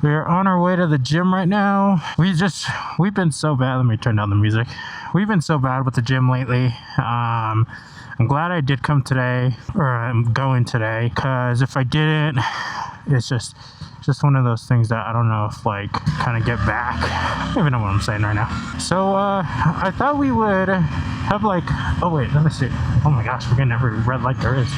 We're on our way to the gym right now. We've been so bad. Let me turn down the music. We've been so bad with the gym lately. I'm glad I did come today, or I'm going today, because if I didn't, it's just one of those things that I don't know if like kind of get back. I don't even know what I'm saying right now. So I thought we would have like, oh wait, let me see. Oh my gosh, we're getting every red light there is.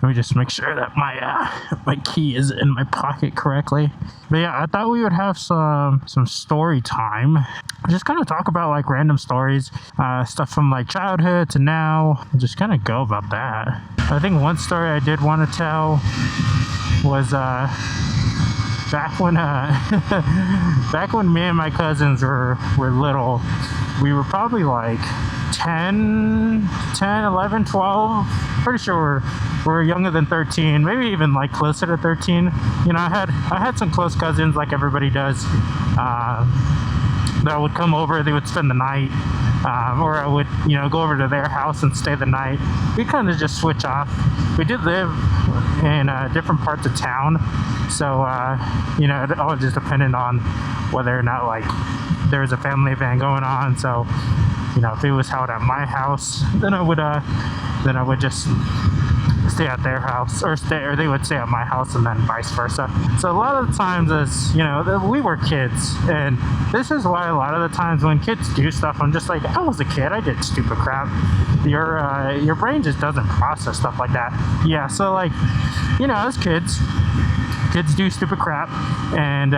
Let me just make sure that my key is in my pocket correctly. But yeah, I thought we would have some story time. Just kind of talk about like random stories, stuff from like childhood to now. Just kind of go about that. I think one story I did want to tell was back when back when me and my cousins were little. We were probably like 10, 11, 12. Pretty sure we're younger than 13, maybe even like closer to 13. You know, I had some close cousins like everybody does, that would come over. They would spend the night, or I would, you know, go over to their house and stay the night. We kind of just switch off. We did live in different parts of town, so you know, it all just depended on whether or not like there was a family event going on. So, you know, if it was held at my house, then I would just stay at their house, or they would stay at my house, and then vice versa. So a lot of the times, as you know, we were kids, and this is why a lot of the times when kids do stuff, I'm just like, I was a kid, I did stupid crap. Your brain just doesn't process stuff like that. Yeah, so like, you know, as kids do stupid crap, and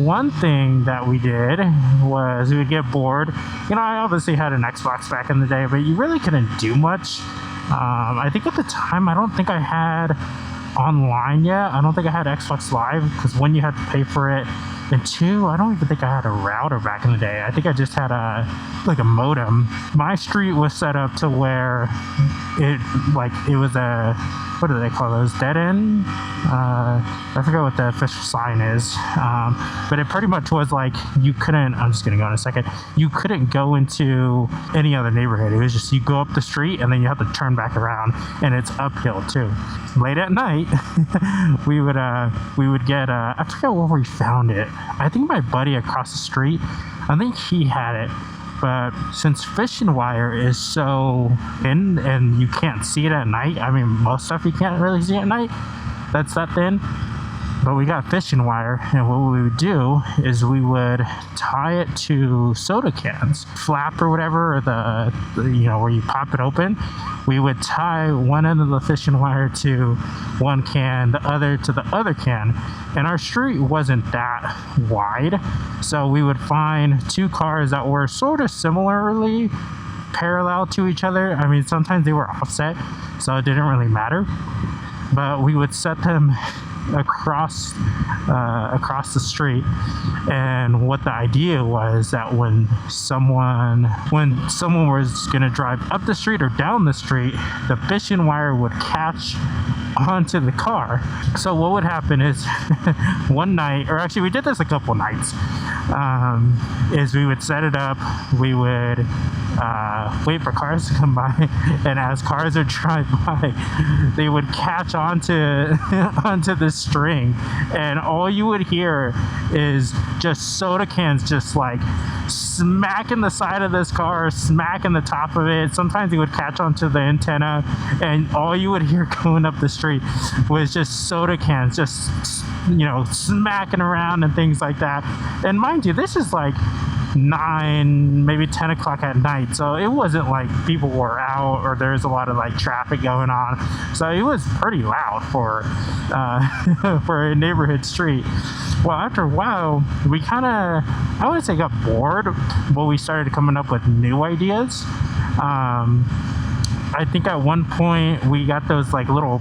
one thing that we did was we would get bored. You know, I obviously had an Xbox back in the day, but you really couldn't do much. I think at the time, I don't think I had online yet. I don't think I had Xbox Live, because one, you had to pay for it, and two, I don't even think I had a router back in the day. I think I just had a modem. My street was set up to where it was a, what do they call those, dead end? I forget what the official sign is, but it pretty much was like you couldn't, I'm just gonna go in a second, you couldn't go into any other neighborhood. It was just, you go up the street and then you have to turn back around, and it's uphill too. Late at night, we would get, I forget where we found it. I think my buddy across the street, I think he had it. But since fishing wire is so thin and you can't see it at night, I mean, most stuff you can't really see at night, that's that thin. But we got fishing wire, and what we would do is we would tie it to soda cans, flap or whatever, or the you know, where you pop it open. We would tie one end of the fishing wire to one can, the other to the other can. And our street wasn't that wide, so we would find two cars that were sort of similarly parallel to each other. I mean, sometimes they were offset, so it didn't really matter. But we would set them across the street, and what the idea was that when someone was gonna drive up the street or down the street, the fishing wire would catch onto the car. So what would happen is one night, or actually we did this a couple nights, is we would set it up, we would wait for cars to come by, and as cars would drive by, they would catch onto the string, and all you would hear is just soda cans just like smacking the side of this car, smacking the top of it. Sometimes they would catch onto the antenna, and all you would hear going up the street was just soda cans just, you know, smacking around and things like that. And mind you, this is like 9, maybe 10 o'clock at night, so it wasn't like people were out or there's a lot of like traffic going on, so it was pretty loud for for a neighborhood street. Well, after a while, we kind of, I wouldn't say got bored, but we started coming up with new ideas. I think at one point we got those like little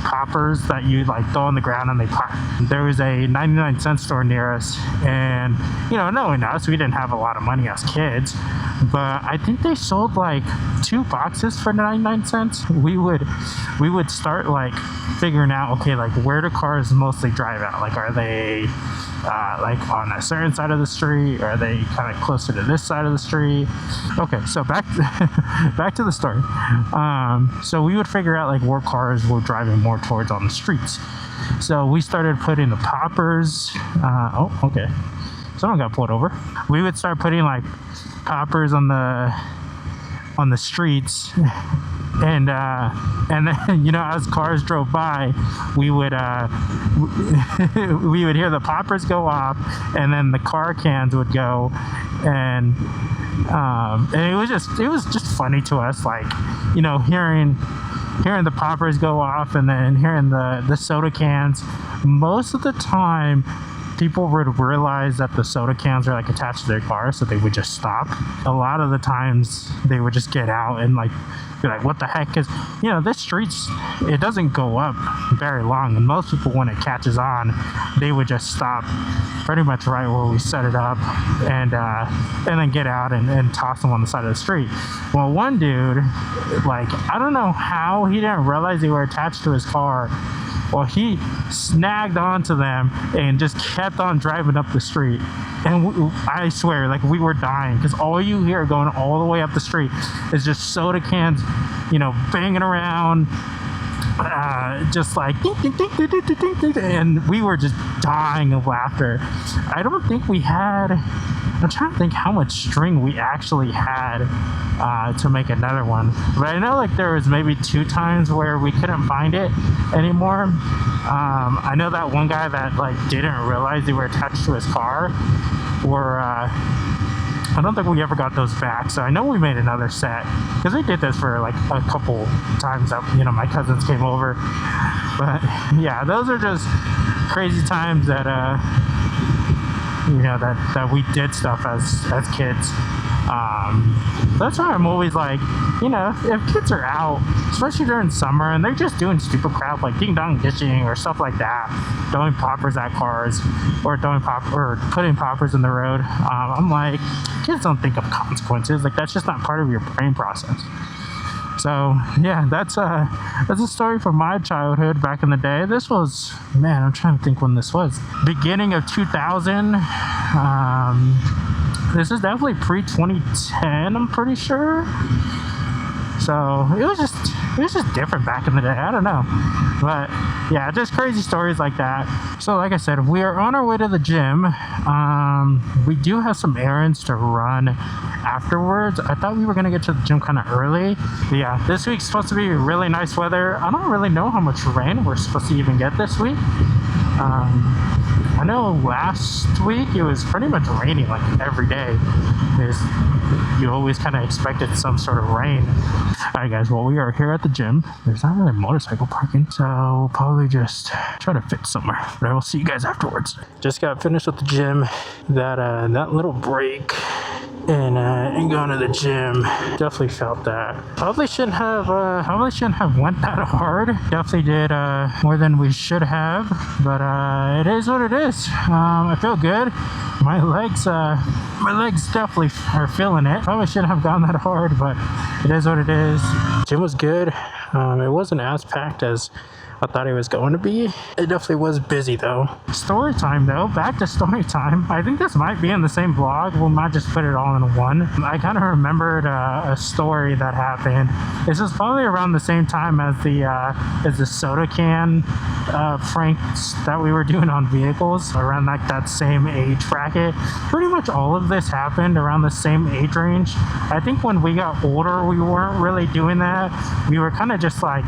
poppers that you like throw on the ground and they pop. There was a 99-cent store near us, and you know, knowing us, we didn't have a lot of money as kids, but I think they sold like 2 boxes for 99 cents. We would start like figuring out, okay, like where do cars mostly drive at? Like, are they like on a certain side of the street, or are they kind of closer to this side of the street? Okay, so back back to the story. So we would figure out like what cars we're driving more towards on the streets. So we started putting the poppers. Oh, okay. Someone got pulled over. We would start putting like poppers on the streets, and then, you know, as cars drove by, we would we would hear the poppers go off, and then the car cans would go, and it was just funny to us, like, you know, hearing the poppers go off and then hearing the soda cans. Most of the time people would realize that the soda cans are like attached to their car, so they would just stop. A lot of the times they would just get out and like be like, what the heck? Because, you know, this streets, it doesn't go up very long, and most people, when it catches on, they would just stop pretty much right where we set it up, and then get out and toss them on the side of the street. Well, one dude, like, I don't know how he didn't realize they were attached to his car. Well, he snagged onto them and just kept on driving up the street. And I swear, like, we were dying, because all you hear going all the way up the street is just soda cans, you know, banging around, just like ding, ding, ding, ding, ding, ding, ding, and we were just dying of laughter. I don't think we had, I'm trying to think how much string we actually had to make another one, but I know like there was maybe 2 times where we couldn't find it anymore. I know that one guy that like didn't realize they were attached to his car, or I don't think we ever got those back. So I know we made another set, because we did this for like a couple times that, you know, my cousins came over. But yeah, those are just crazy times that you know, that we did stuff as kids. That's why I'm always like, you know, if kids are out, especially during summer, and they're just doing stupid crap like ding dong ditching or stuff like that, throwing poppers at cars, or putting poppers in the road, I'm like, kids don't think of consequences. Like, that's just not part of your brain process. So yeah, that's a story from my childhood back in the day. This was, man, I'm trying to think when this was. Beginning of 2000. This is definitely pre-2010, I'm pretty sure. So it was just different back in the day. I don't know, but yeah, just crazy stories like that. So like I said, we are on our way to the gym. We do have some errands to run afterwards. I thought we were gonna get to the gym kind of early, but yeah, this week's supposed to be really nice weather. I don't really know how much rain we're supposed to even get this week. I know last week it was pretty much raining like every day. You always kind of expected some sort of rain. Alright guys, well, we are here at the gym. There's not really motorcycle parking, so we'll probably just try to fit somewhere. But I will see you guys afterwards. Just got finished with the gym. That little break and going to the gym, definitely felt that. Probably shouldn't have went that hard. Definitely did more than we should have, but it is what it is. I feel good. My legs definitely are feeling it. Probably shouldn't have gone that hard, but it is what it is. Gym was good. It wasn't as packed as I thought it was going to be. It definitely was busy though. Story time though, back to story time. I think this might be in the same vlog. We might just put it all in one. I kind of remembered a story that happened. This was probably around the same time as the soda can pranks that we were doing on vehicles, around like that same age bracket. Pretty much all of this happened around the same age range. I think when we got older, we weren't really doing that. We were kind of just like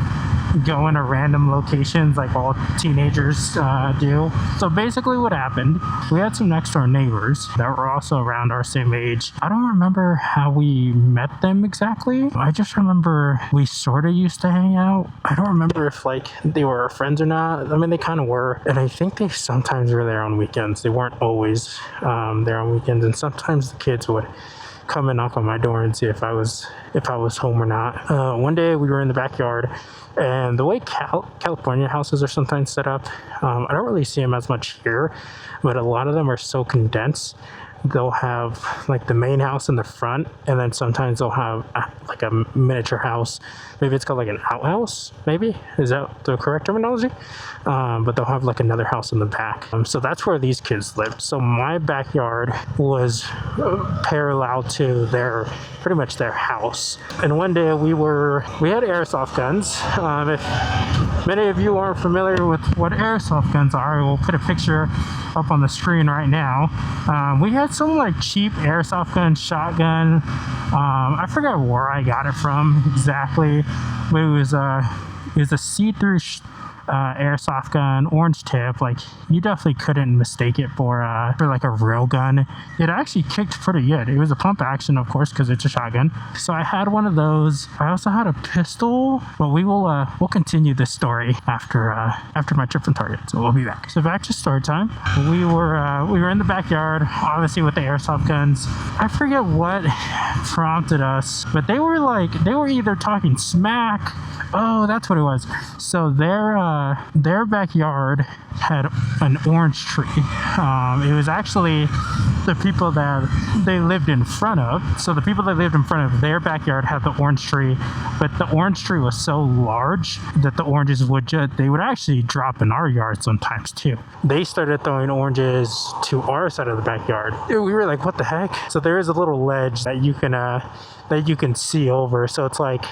going to random locations like all teenagers do. So basically what happened, we had some next door neighbors that were also around our same age. I don't remember how we met them exactly. I just remember we sort of used to hang out. I don't remember if like they were our friends or not. I mean, they kind of were, and I think they sometimes were there on weekends. They weren't always there on weekends, and sometimes the kids would come and knock on my door and see if I was home or not. One day we were in the backyard, and the way California houses are sometimes set up, I don't really see them as much here, but a lot of them are so condensed they'll have like the main house in the front, and then sometimes they'll have like a miniature house. Maybe it's called like an outhouse, maybe? Is that the correct terminology? But they'll have like another house in the back. So that's where these kids lived. So my backyard was parallel to pretty much their house. And one day we had airsoft guns. If many of you aren't familiar with what airsoft guns are, we'll put a picture up on the screen right now. We had some like cheap airsoft gun, shotgun. I forgot where I got it from exactly, but it was a see-through airsoft gun, orange tip. Like, you definitely couldn't mistake it for like a real gun. It actually kicked pretty good. It was a pump action, of course, because it's a shotgun. So I had one of those. I also had a pistol, but we'll continue this story after my trip from Target. So we'll be back. So back to story time. We were in the backyard, obviously with the airsoft guns. I forget what prompted us, but they were either talking smack. Oh, that's what it was. So their backyard had an orange tree. It was actually the people that they lived in front of. So the people that lived in front of their backyard had the orange tree, but the orange tree was so large that the oranges would actually drop in our yard sometimes too. They started throwing oranges to our side of the backyard. We were like, what the heck? So there is a little ledge that you can see over. So it's like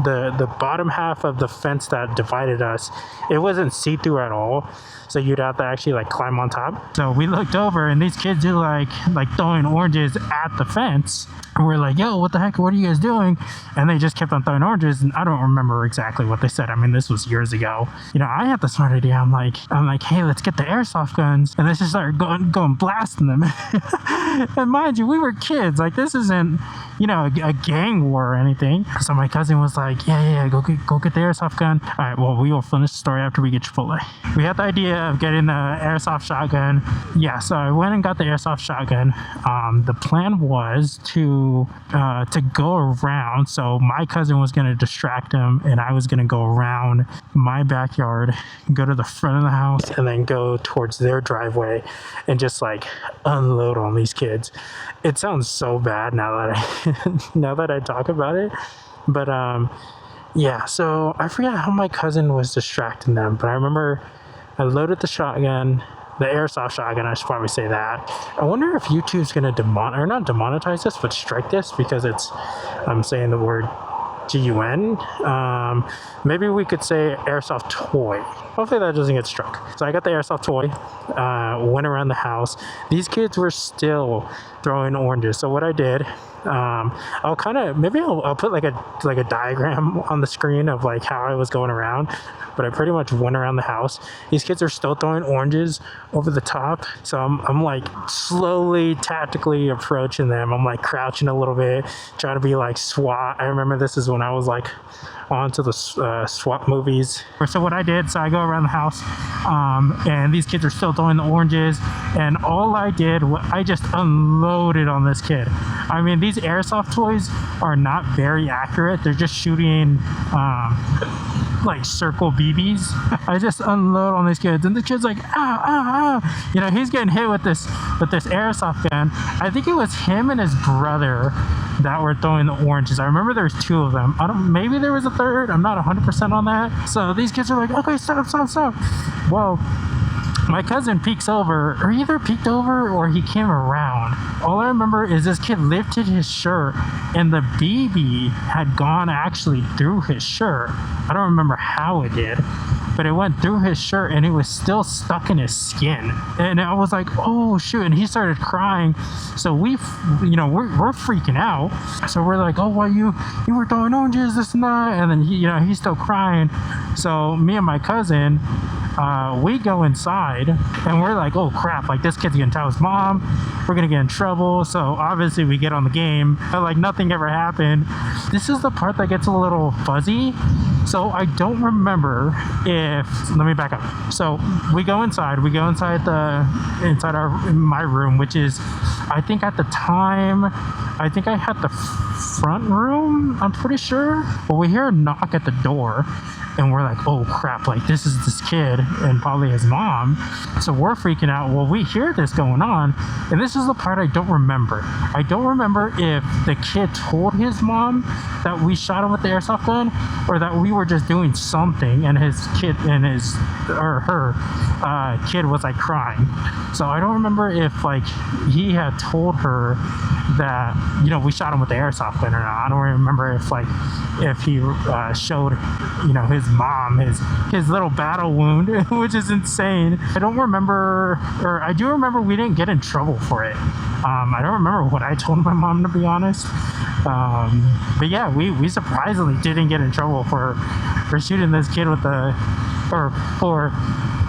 the bottom half of the fence that divided us, it wasn't see-through at all, so you'd have to actually like climb on top. So we looked over and these kids are like throwing oranges at the fence, and we're like, yo, what the heck, what are you guys doing? And they just kept on throwing oranges, and I don't remember exactly what they said. I mean, this was years ago. I had the smart idea. I'm like, hey, let's get the airsoft guns and let's just start going blasting them. And mind you, we were kids. Like, this isn't a gang war or anything. So my cousin was like, yeah, go get the airsoft gun. All right, well, we will finish the story after we get Chipotle. We had the idea of getting the airsoft shotgun. Yeah, so I went and got the airsoft shotgun. The plan was to go around. So my cousin was going to distract him, and I was going to go around my backyard, go to the front of the house, and then go towards their driveway and just like unload on these kids. It sounds so bad now that I talk about it, but yeah, so I forget how my cousin was distracting them, but I remember I loaded the shotgun, the airsoft shotgun, I should probably say that. I wonder if YouTube's gonna not demonetize this, but strike this, because I'm saying the word GUN. Maybe we could say airsoft toy. Hopefully that doesn't get struck. So I got the airsoft toy, went around the house. These kids were still throwing oranges. So what I did, I'll put like a diagram on the screen of like how I was going around, but I pretty much went around the house. These kids are still throwing oranges over the top. So I'm like slowly, tactically approaching them. I'm like crouching a little bit, trying to be like SWAT. I remember this is when I was like onto the SWAT movies. So what I did, so I go around the house, and these kids are still throwing the oranges, and all I did was I just unloaded on this kid. I mean, these airsoft toys are not very accurate. They're just shooting like circle BBs. I just unload on these kids, and the kid's like, ow. He's getting hit with this airsoft gun. I think it was him and his brother that were throwing the oranges. I remember there was two of them. Maybe there was a third. I'm not 100% on that. So these kids are like, okay, stop. Well, my cousin peeked over or he came around. All I remember is this kid lifted his shirt and the BB had gone actually through his shirt. I don't remember how it did, but it went through his shirt and it was still stuck in his skin. And I was like, oh shoot, and he started crying. So we're freaking out. So we're like, oh, well, you were throwing oranges, this and that. And then he's still crying. So me and my cousin, we go inside and we're like, oh crap, like this kid's gonna tell his mom, we're gonna get in trouble. So obviously we get on the game, but like nothing ever happened. This is the part that gets a little fuzzy. So I don't remember let me back up. So we go inside my room, which is, I think at the time, I had the front room, I'm pretty sure. But we hear a knock at the door, and we're like, oh crap, like this is this kid and probably his mom. So we're freaking out. Well, we hear this going on, and this is the part I don't remember. I don't remember if the kid told his mom that we shot him with the airsoft gun, or that we were just doing something and his kid and his or her kid was like crying. So I don't remember if like he had told her that, you know, we shot him with the airsoft gun or not. I don't remember if he showed, you know, his mom his little battle wound, which is insane. I don't remember, or I do remember we didn't get in trouble for it. I don't remember what I told my mom, to be honest. But yeah, we surprisingly didn't get in trouble for shooting this kid with the, or for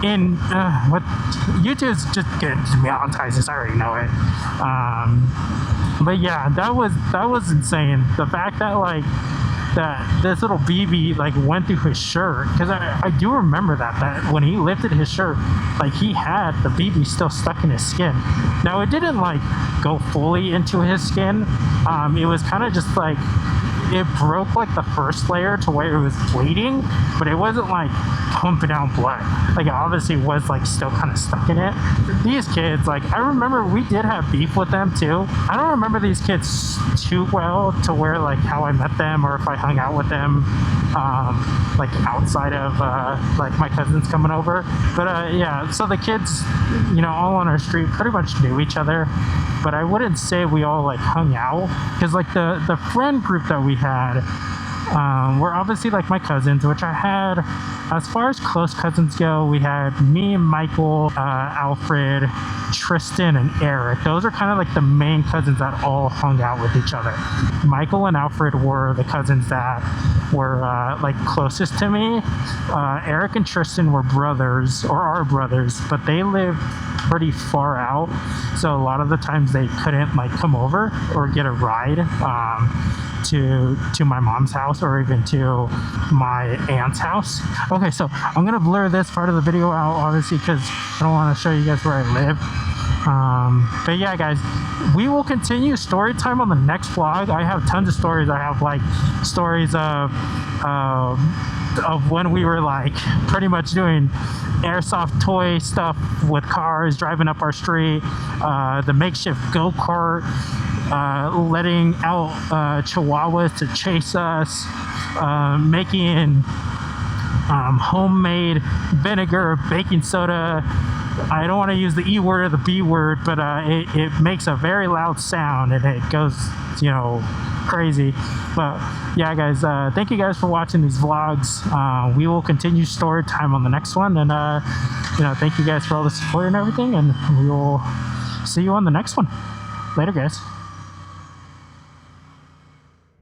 in what YouTube's just getting demonetized this. I already know it. But yeah, that was insane. The fact that like that this little BB like went through his shirt, because I do remember that when he lifted his shirt, like he had the BB still stuck in his skin. Now it didn't like go fully into his skin. It was kind of just like, it broke like the first layer to where it was bleeding, but it wasn't like pumping out blood. Like it obviously was like still kind of stuck in it. These kids, like I remember we did have beef with them too. I don't remember these kids too well to where like how I met them or if I hung out with them like outside of like my cousins coming over. But yeah, so the kids, you know, all on our street pretty much knew each other, but I wouldn't say we all like hung out, because like the friend group that we had were obviously like my cousins, which I had, as far as close cousins go, we had me and Michael, Alfred, Tristan, and Eric. Those are kind of like the main cousins that all hung out with each other. Michael and Alfred were the cousins that were like closest to me. Eric and Tristan were brothers, or are brothers, but they lived pretty far out, so a lot of the times they couldn't like come over or get a ride to my mom's house or even to my aunt's house. Okay, so I'm gonna blur this part of the video out, obviously, because I don't want to show you guys where I live. But yeah, guys, we will continue story time on the next vlog. I have tons of stories. I have like stories of when we were like pretty much doing airsoft toy stuff with cars, driving up our street, the makeshift go-kart, letting out chihuahuas to chase us, making homemade vinegar, baking soda. I don't want to use the E word or the B word, but it makes a very loud sound and it goes, you know, crazy. But yeah, guys, thank you guys for watching these vlogs. We will continue story time on the next one, and you know, thank you guys for all the support and everything, and we will see you on the next one. Later, guys.